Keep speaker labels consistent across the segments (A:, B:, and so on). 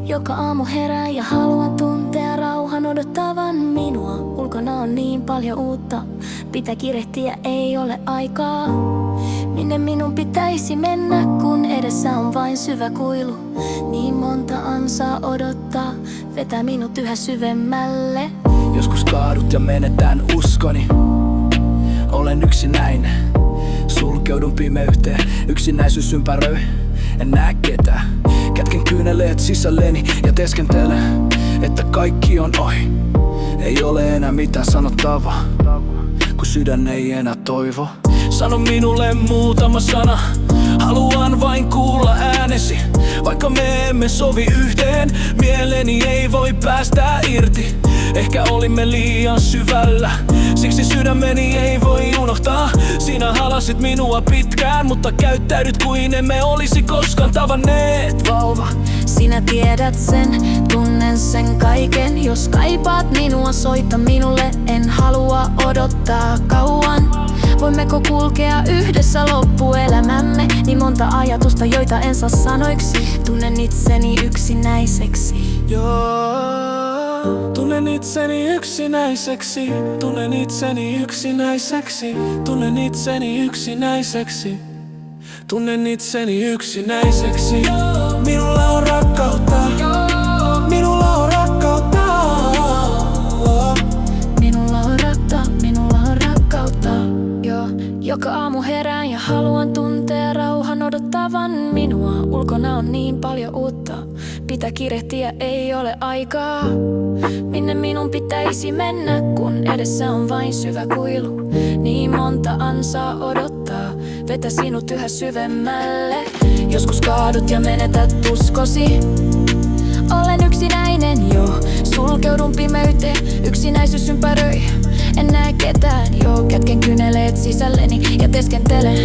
A: Joka aamu herään ja haluan tuntea rauhan odottavan minua. Ulkona on niin paljon uutta, pitää kirehtiä, ei ole aikaa. Minne minun pitäisi mennä, kun edessä on vain syvä kuilu. Niin monta ansaa odottaa, vetää minut yhä syvemmälle.
B: Joskus kaadut ja menetään uskoni. Olen yksinäinen, sulkeudun pimeyteen. Yksinäisyys ympäröi, en näe ketään. Kätken kyyneleet sisälleni ja teeskentelen, että kaikki on ohi. Ei ole enää mitään sanottavaa, kun sydän ei enää toivo. Sano minulle muutama sana, haluan vain kuulla äänesi. Vaikka me emme sovi yhteen, mieleni ei voi päästä irti. Ehkä olimme liian syvällä, siksi sydämeni ei voi unohtaa. Sinä halasit minua pitkään, mutta käyttäydyt kuin emme olisi koskaan tavanneet.
A: Vauva, sinä tiedät sen, tunnen sen kaiken. Jos kaipaat minua, soita minulle, en halua odottaa kauan. Voimmeko kulkea yhdessä loppuelämämme? Niin monta ajatusta, joita en saa sanoiksi. Tunnen itseni yksinäiseksi.
B: Tunnen itseni yksinäiseksi, tunnen itseni yksinäiseksi, tunnen itseni yksinäiseksi, tunnen itseni yksinäiseksi. Minulla on rakkautta, minulla on rakkautta.
A: Minulla on minulla on rakkautta. Joka aamu herään ja haluan tuntea rauhan odottavan minua. Ulkona on niin paljon uutta, pitää kirehtiä, ei ole aikaa. Minne minun pitäisi mennä, kun edessä on vain syvä kuilu. Niin monta ansaa odottaa, vetä sinut yhä syvemmälle. Joskus kaadut ja menetät uskosi. Olen yksinäinen jo, sulkeudun pimeyteen. Yksinäisyys ympäröi, en näe ketään jo. Kätken kyneleet sisälleni ja teeskentelen,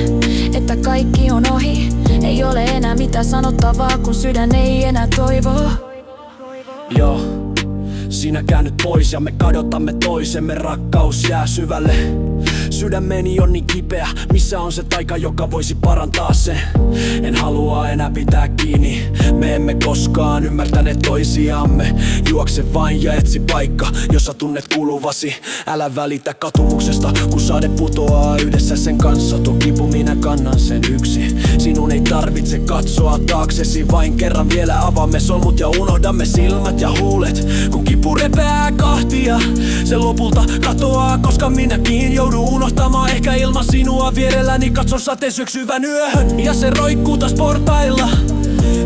A: että kaikki on ohi. Ei ole enää mitään sanottavaa, kun sydän ei enää toivo.
B: Joo, sinä käännyt pois ja me kadotamme toisemme. Rakkaus jää syvälle. Sydämeni on niin kipeä, missä on se taika, joka voisi parantaa sen? En halua enää pitää kiinni, me emme koskaan ymmärtäneet toisiamme. Juokse vain ja etsi paikka, jossa tunnet kuuluvasi. Älä välitä katumuksesta, kun sade putoaa yhdessä sen kanssa. Tuo kipu minä kannan sen yksin. Sinun ei tarvitse katsoa taaksesi, vain kerran vielä avaamme solmut ja unohdamme silmät ja huulet. Kun kipu repeää kahtia, se lopulta katoaa, koska minäkin joudun unohtamaan. Ehkä ilman sinua vierelläni katson sateen syöksyvän yöhön, ja se roikkuu taas portailla.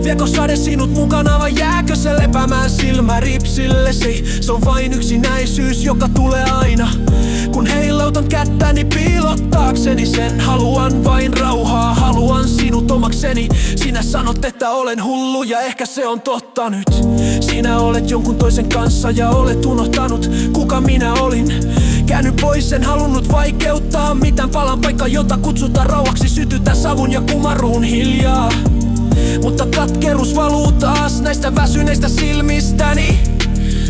B: Viekö sade sinut mukana vai jääkö se lepäämään silmäripsillesi? Se on vain yksinäisyys, joka tulee aina, kun heilautan kättäni piilottaakseni sen. Haluan vain rauhaa, haluan sinut omakseni. Sinä sanot, että olen hullu ja ehkä se on totta nyt. Sinä olet jonkun toisen kanssa ja olet unohtanut, kuka minä olin. Käänny pois, en halunnut vaikeuttaa mitään. Palan paikka, jota kutsutaan rauhaksi. Sytytä savun ja kumaruun hiljaa, mutta katkeruus valuu taas näistä väsyneistä silmistäni.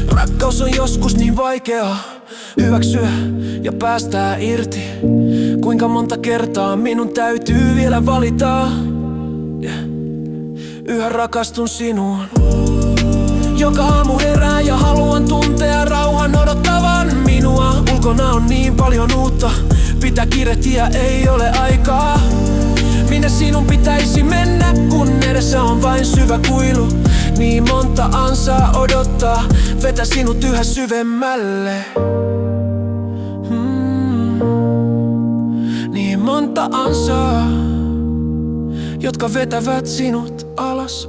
B: Rakkaus on joskus niin vaikeaa hyväksyä ja päästää irti. Kuinka monta kertaa minun täytyy vielä valita? Yhä rakastun sinuun. Joka aamu herään ja haluan tuntea rauhan odottavan minua. Ulkona on niin paljon uutta, pitää kirehtiä, ei ole aikaa. Minne sinun pitäisi mennä, kun edessä on vain syvä kuilu. Niin monta ansaa odottaa, vetä sinut yhä syvemmälle. Niin monta ansaa, jotka vetävät sinut alas.